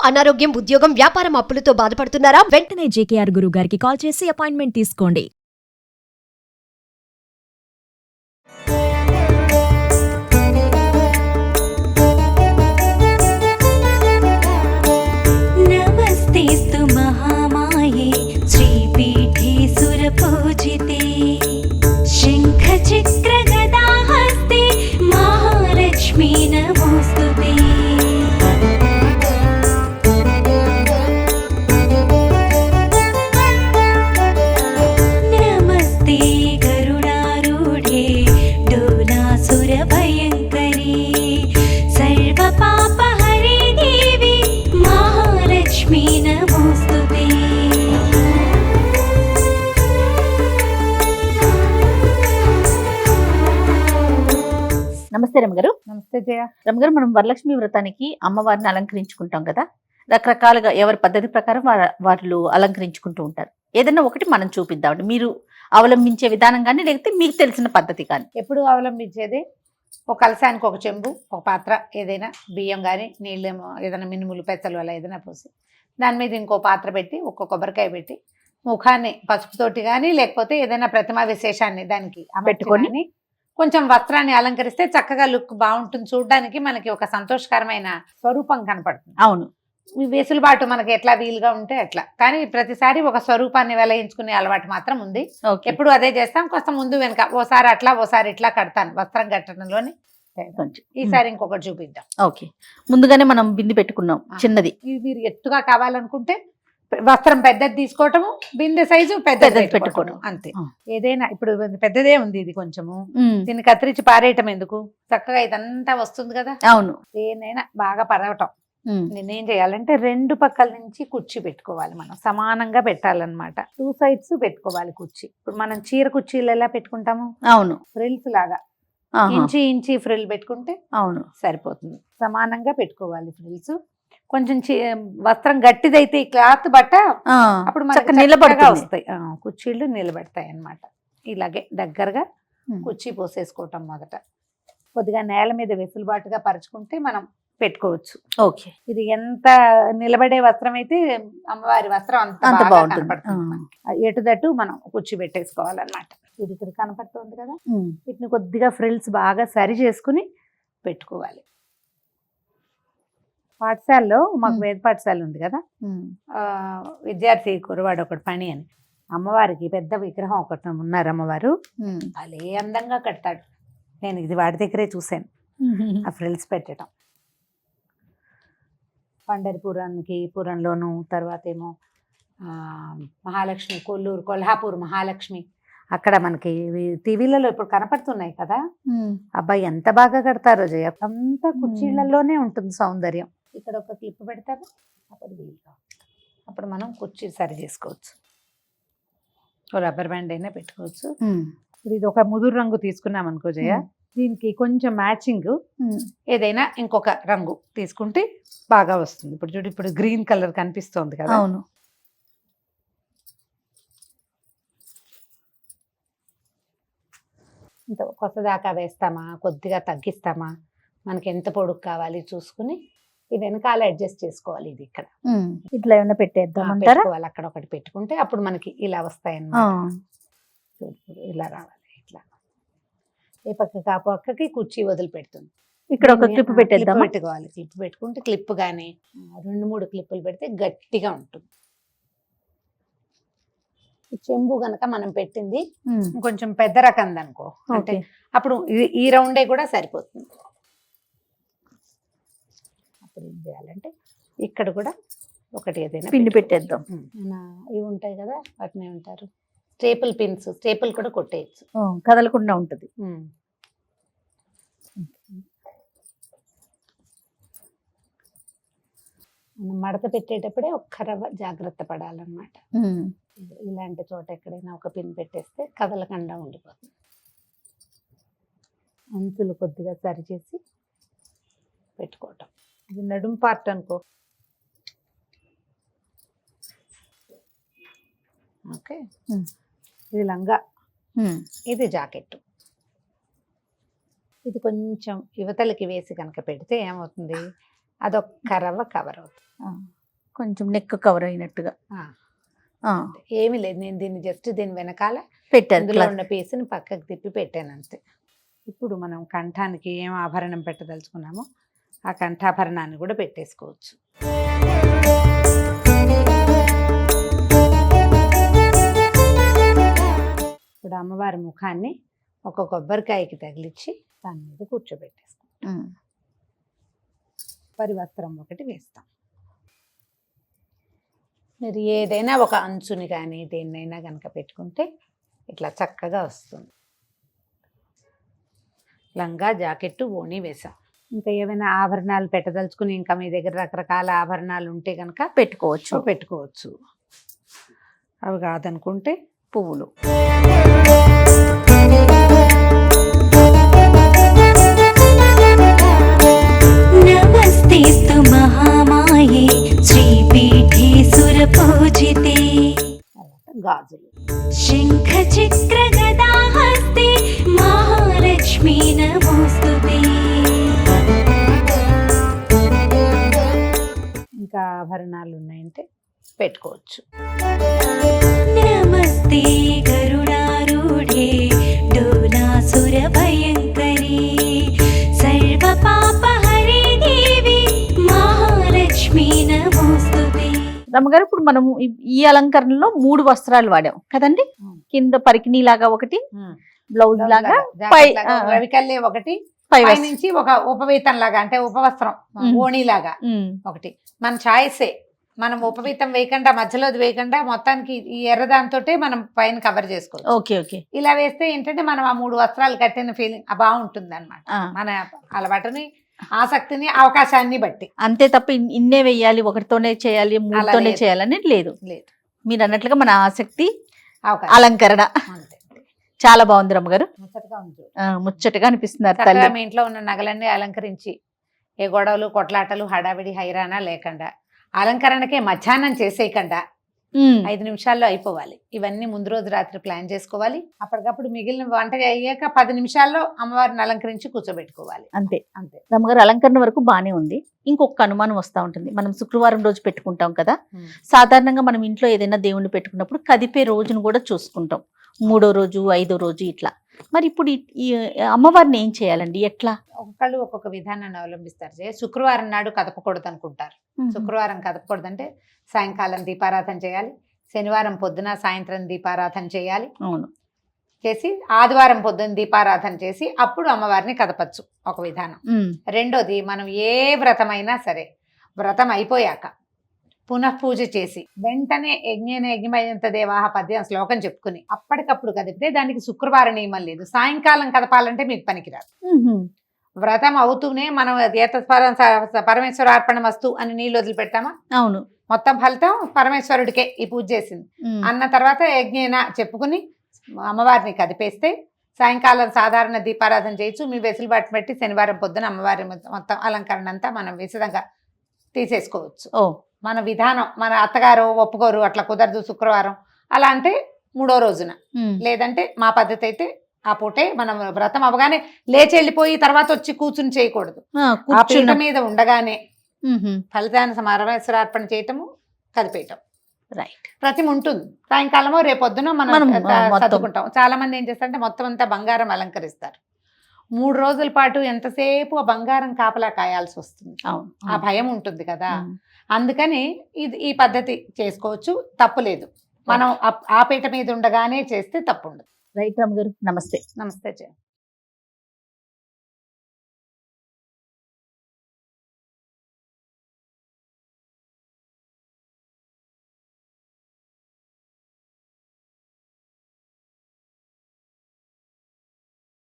అనారోగ్యం, ఉద్యోగం, వ్యాపారం అప్పులతో బాధపడుతున్నారా? వెంటనే జేకేఆర్ గురువు గారికి కాల్ చేసి అపాయింట్మెంట్ తీసుకోండి. నమస్తేస్తు మహామాయే శ్రీపీఠే సురపూజితే శంఖ చక్ర గదాహస్తే మహాలక్ష్మీ నమోస్తుతే. నమస్తే గరుడారూఢే డోలాసుర భయంకరీ సర్వ పాపహరే దేవి మహాలక్ష్మీ నమోస్తుతే. నమస్తే రమగారు. నమస్తే జయ. రమగారు, మనం వరలక్ష్మి వ్రతానికి అమ్మవారిని అలంకరించుకుంటాం కదా, రకరకాలుగా ఎవరి పద్ధతి ప్రకారం వాళ్ళు అలంకరించుకుంటూ ఉంటారు. ఏదైనా ఒకటి మనం చూపిద్దామండి, మీరు అవలంబించే విధానం కానీ లేకపోతే మీకు తెలిసిన పద్ధతి కానీ. ఎప్పుడు అవలంబించేది ఒక కలసానికి ఒక చెంబు, ఒక పాత్ర, ఏదైనా బియ్యం కానీ నీళ్ళు ఏదైనా మినుములు పెసలు అలా ఏదైనా పోసి దాని మీద ఇంకో పాత్ర పెట్టి ఒక్క కొబ్బరికాయ పెట్టి ముఖాన్ని పసుపుతోటి కానీ లేకపోతే ఏదైనా ప్రతిమా విశేషాన్ని దానికి పెట్టుకొని కొంచెం వస్త్రాన్ని అలంకరిస్తే చక్కగా లుక్ బాగుంటుంది. చూడడానికి మనకి ఒక సంతోషకరమైన స్వరూపం కనపడుతుంది. అవును, ఈ వెసులుబాటు మనకి ఎట్లా వీలుగా ఉంటే అట్లా, కానీ ప్రతిసారి ఒక స్వరూపాన్ని వెలయించుకునే అలవాటు మాత్రం ఉంది. ఎప్పుడు అదే చేస్తాం. కొంచెం ముందు వెనక ఓసారి అట్లా ఓసారి ఇట్లా కడతాను వస్త్రం కట్టడంలోని. ఈసారి ఇంకొకటి చూపిద్దాం. ఓకే, ముందుగానే మనం బింది పెట్టుకున్నాం చిన్నది. ఇది మీరు ఎత్తుగా కావాలనుకుంటే వస్త్రం పెద్దది తీసుకోవటము, బిందె సైజు పెద్దది పెట్టుకోవడం అంతే. ఏదైనా ఇప్పుడు పెద్దదే ఉంది, ఇది కొంచెము దీన్ని కత్తిరించి పారేయటం ఎందుకు, చక్కగా ఇదంతా వస్తుంది కదా. అవును, దేనైనా బాగా పరవటం. నేనేం చేయాలంటే రెండు పక్కల నుంచి కుర్చీ పెట్టుకోవాలి, మనం సమానంగా పెట్టాలన్నమాట. 2 sides పెట్టుకోవాలి కుర్చీ. ఇప్పుడు మనం చీర కుర్చీలు ఎలా పెట్టుకుంటాము, అవును, ఫ్రిల్స్ లాగా ఇంచి ఫ్రిల్ పెట్టుకుంటే అవును సరిపోతుంది. సమానంగా పెట్టుకోవాలి ఫ్రిల్స్. కొంచెం వస్త్రం గట్టిదైతే ఈ క్లాత్ బట్ట అప్పుడు మనకి నిలబడగా వస్తాయి, కుర్చీలు నిలబడతాయి అన్నమాట. ఇలాగే దగ్గరగా కుర్చీ పోసేసుకోవటం. మొదట కొద్దిగా నేల మీద వెసులుబాటుగా పరుచుకుంటే మనం పెట్టుకోవచ్చు. ఓకే, ఇది ఎంత నిలబడే వస్త్రం అయితే అమ్మవారి వస్త్రం అంత బాగుంటుంది. ఎటుదట్టు మనం కుర్చీ పెట్టేసుకోవాలన్నమాట. ఇది ఇక్కడ కనపడుతుంది కదా, వీటిని కొద్దిగా ఫ్రిల్స్ బాగా సరి చేసుకుని పెట్టుకోవాలి. పాఠశాలలో మాకు వేద పాఠశాల ఉంది కదా, విద్యార్థి కురవాడు ఒకటి పని అని అమ్మవారికి పెద్ద విగ్రహం ఒకటి ఉన్నారు. అమ్మవారు భలే అందంగా కడతాడు. నేను ఇది వాడి దగ్గరే చూశాను ఆ ఫ్రిల్స్ పెట్టడం. పురంలోను, తర్వాత ఏమో మహాలక్ష్మి కొల్హాపూర్ మహాలక్ష్మి, అక్కడ మనకి టీవీలలో ఇప్పుడు కనపడుతున్నాయి కదా. అబ్బాయి ఎంత బాగా కడతారో జయ. అంతా కుర్చీలలోనే ఉంటుంది సౌందర్యం. ఇక్కడ ఒక క్లిప్ పెడతారు, అప్పుడు మనం కుర్చీ సరి చేసుకోవచ్చు. రబ్బర్ బ్యాండ్ అయినా పెట్టుకోవచ్చు. ఇప్పుడు ఇది ఒక ముదురు రంగు తీసుకున్నాం అనుకో జయ, దీనికి కొంచెం మ్యాచింగ్ ఏదైనా ఇంకొక రంగు తీసుకుంటే బాగా వస్తుంది. ఇప్పుడు చూడు, ఇప్పుడు గ్రీన్ కలర్ కనిపిస్తోంది కదా. అవును, ఇంత కొత్తదాకా వేస్తామా, కొద్దిగా తగ్గిస్తామా, మనకి ఎంత పొడుగు కావాలి చూసుకుని ఈ వెనకాల అడ్జస్ట్ చేసుకోవాలి. ఇది ఇక్కడ ఇట్లా ఏమైనా పెట్టేద్దాం, పెట్టుకోవాలి. అక్కడ ఒకటి పెట్టుకుంటే అప్పుడు మనకి ఇలా వస్తాయన్నమాట. ఇలా రావాలి. ఇట్లా ఏ పక్కకి ఆ పక్కకి కుర్చీ వదిలిపెడుతుంది. ఇక్కడ ఒక క్లిప్ పెట్టేద్దాం. పెట్టుకోవాలి. క్లిప్ పెట్టుకుంటే క్లిప్ కానీ 2-3 క్లిప్పులు పెడితే గట్టిగా ఉంటుంది. చెంబు గనక మనం పెట్టింది కొంచెం పెద్ద రకం అనుకో, అంటే అప్పుడు ఈ రౌండే కూడా సరిపోతుంది. అప్పుడు ఏం చేయాలంటే ఇక్కడ కూడా ఒకటి ఏదైనా పిండి పెట్టేద్దాం. ఇవి ఉంటాయి కదా, వాటిని ఏమంటారు, స్టేపుల్ పిన్స్. స్టేపుల్ కూడా కొట్టేయచ్చు, కదలకుండా ఉంటుంది. మనం మడత పెట్టేటప్పుడే ఒక్క రవ్వ జాగ్రత్త పడాలన్నమాట. ఇలాంటి చోట ఎక్కడైనా ఒక పిన్ పెట్టేస్తే కదలకుండా ఉండిపోతుంది. అంచులు కొద్దిగా సరి చేసి పెట్టుకోవటం. ఇది నడుం పార్ట్ అనుకో. ఓకే, ఇది లంగా, ఇది జాకెట్. ఇది కొంచెం యువతలకి వేసి కనుక పెడితే ఏమవుతుంది, అదొక్క రవ్వ కవర్ అవుతుంది. కొంచెం నెక్ కవర్ అయినట్టుగా ఆ, ఆ, ఏమీ లేదు, నేను దీన్ని జస్ట్ దీని వెనకాల పెట్టారు అందులో క్లాత్. ఉన్న పీస్ని పక్కకు తిప్పి పెట్టాను అంతే. ఇప్పుడు మనం కంఠానికి ఏం ఆభరణం పెట్టదలుచుకున్నామో ఆ కంఠాభరణాన్ని కూడా పెట్టేసుకోవచ్చు. ఇప్పుడు అమ్మవారి ముఖాన్ని ఒక కొబ్బరికాయకి తగిలించి దాని మీద కూర్చోబెట్టేస్తాం. ఉమ్. పరివస్త్రం ఒకటి వేస్తాం. మీరు ఏదైనా ఒక అంచుని కానీ దేన్నైనా కనుక పెట్టుకుంటే ఇట్లా చక్కగా వస్తుంది. లంగా జాకెట్టు ఓణి వేసాం. ఇంకా ఏమైనా ఆభరణాలు పెట్టదలుచుకుని ఇంకా మీ దగ్గర రకరకాల ఆభరణాలు ఉంటే కనుక పెట్టుకోవచ్చు. అవి కాదనుకుంటే పువ్వులు. నమస్తేస్తు మహామాయే శ్రీపీఠే సురపూజితే తర్వాత గాజులు. శంఖ చక్ర గదా హస్తే మహాలక్ష్మీ నమోస్తుతే. ఇంకా ఆభరణాలు ఉన్నాయంటే పెట్టుకోవచ్చు. నమస్తే కరుణారూఢే డోలాసుర భయంకరీ సర్వ పాపహరే దేవి మహాలక్ష్మీ నమోస్తుతే. రమ్మగారు, ఇప్పుడు మనం ఈ అలంకరణలో 3 వస్త్రాలు వాడాం కదండి. కింద పరికిణీ లాగా ఒకటి, బ్లౌజ్ లాగా, పై రవికల్లే ఒకటి, పై పై నుంచి ఒక ఉపవీతం లాగా అంటే ఉపవస్త్రం ఓణి లాగా ఒకటి. మన చాయిసే, మనం ఉపవీతం వేయకుండా మధ్యలో వేయకుండా మొత్తానికి ఈ ఎర్రదాంతో మనం పైన కవర్ చేసుకోవచ్చు. Okay okay. ఇలా వేస్తే ఏంటంటే మనం ఆ 3 వస్త్రాలు కట్టిన ఫీలింగ్ బాగుంటుంది అనమాట. మన అలవాటుని, ఆసక్తిని, అవకాశాన్ని బట్టి. అంతే తప్ప ఇన్నే వెయ్యాలి, ఒకటితోనే చేయాలి, 3తోనే లేదు. చేయాలని లేదు. మీరు అన్నట్లుగా మన ఆసక్తి, అవకాశం అలంకరణ అంతే. చాలా బాగుంది రమ్మగారు. ముచ్చటగా ఉంది. ముచ్చటగా అనిపిస్తున్నారు చక్కగా తల్లి. మీ ఇంట్లో ఉన్న నగలన్నీ అలంకరించి ఏ గొడవలు, కొట్లాటలు, హడావిడి, హైరాణ లేకుండా, అలంకరణకే మధ్యాహ్నం చేసేయకుండా 5 నిమిషాల్లో అయిపోవాలి. ఇవన్నీ ముందు రోజు రాత్రి ప్లాన్ చేసుకోవాలి. అప్పటికప్పుడు మిగిలిన వంట అయ్యాక 10 నిమిషాల్లో అమ్మవారిని అలంకరించి కూర్చోబెట్టుకోవాలి. అంతే అంతే. రమ్మగారు, అలంకరణ వరకు బానే ఉంది. ఇంకొక అనుమానం వస్తూ ఉంటుంది. మనం శుక్రవారం రోజు పెట్టుకుంటాం కదా, సాధారణంగా మనం ఇంట్లో ఏదైనా దేవుణ్ణి పెట్టుకున్నప్పుడు కదిపే రోజును కూడా చూసుకుంటాం. 3వ రోజు, 5వ రోజు ఇట్లా. మరి ఇప్పుడు ఈ అమ్మవారిని ఏం చేయాలండి, ఎట్లా? ఒక్కొక్కళ్ళు ఒక్కొక్క విధానాన్ని అవలంబిస్తారు. శుక్రవారం నాడు కదపకూడదు అనుకుంటారు. శుక్రవారం కదపకూడదు అంటే సాయంకాలం దీపారాధన చేయాలి, శనివారం పొద్దున సాయంత్రం దీపారాధన చేయాలి. అవును. చేసి ఆదివారం పొద్దున్న దీపారాధన చేసి అప్పుడు అమ్మవారిని కదపచ్చు, ఒక విధానం. రెండోది, మనం ఏ వ్రతమైనా సరే వ్రతం అయిపోయాక పునఃపూజ చేసి వెంటనే యజ్ఞేన యజ్ఞమయంత దేవాహ పద్యం శ్లోకం చెప్పుకుని అప్పటికప్పుడు కదిపితే దానికి శుక్రవారం నియమం లేదు. సాయంకాలం కదపాలంటే మీకు పనికిరాదు. వ్రతం అవుతూనే మనం పరమేశ్వరార్పణ వస్తు అని నీళ్ళు వదిలిపెట్టామా, అవును, మొత్తం ఫలితం పరమేశ్వరుడికే ఈ పూజ చేసింది అన్న తర్వాత యజ్ఞేన చెప్పుకుని అమ్మవారిని కదిపేస్తే సాయంకాలం సాధారణ దీపారాధన చేయొచ్చు. మీ వెసులుబాటు బట్టి శనివారం పొద్దున అమ్మవారి మొత్తం అలంకరణ అంతా మనం విశదంగా తీసేసుకోవచ్చు. మన విధానం, మన అత్తగారు ఒప్పుకోరు, అట్లా కుదరదు శుక్రవారం అలా అంటే 3వ రోజున, లేదంటే మా పద్ధతి అయితే ఆ పూటే మనం వ్రతం అవగానే లేచి వెళ్ళిపోయి తర్వాత వచ్చి కూర్చుని చేయకూడదు. ఆ పీట మీద ఉండగానే ఫలితాన్ని పరమేశ్వరార్పణ చేయటము, కదిపేయటం. రైట్. ప్రతి ఉంటుంది. సాయంకాలమో రేపొద్దున మనం సర్దుకుంటాం. చాలా మంది ఏం చేస్తారంటే మొత్తం అంతా బంగారం అలంకరిస్తారు. 3 రోజుల పాటు ఎంతసేపు ఆ బంగారం కాపలా కాయాల్సి వస్తుంది. ఆ భయం ఉంటుంది కదా, అందుకని ఈ పద్ధతి చేసుకోవచ్చు, తప్పులేదు. మనం ఆ పీట మీద ఉండగానే చేస్తే తప్పు ఉండదు. రైట్ రమ్మ గారు, నమస్తే. నమస్తే జయ.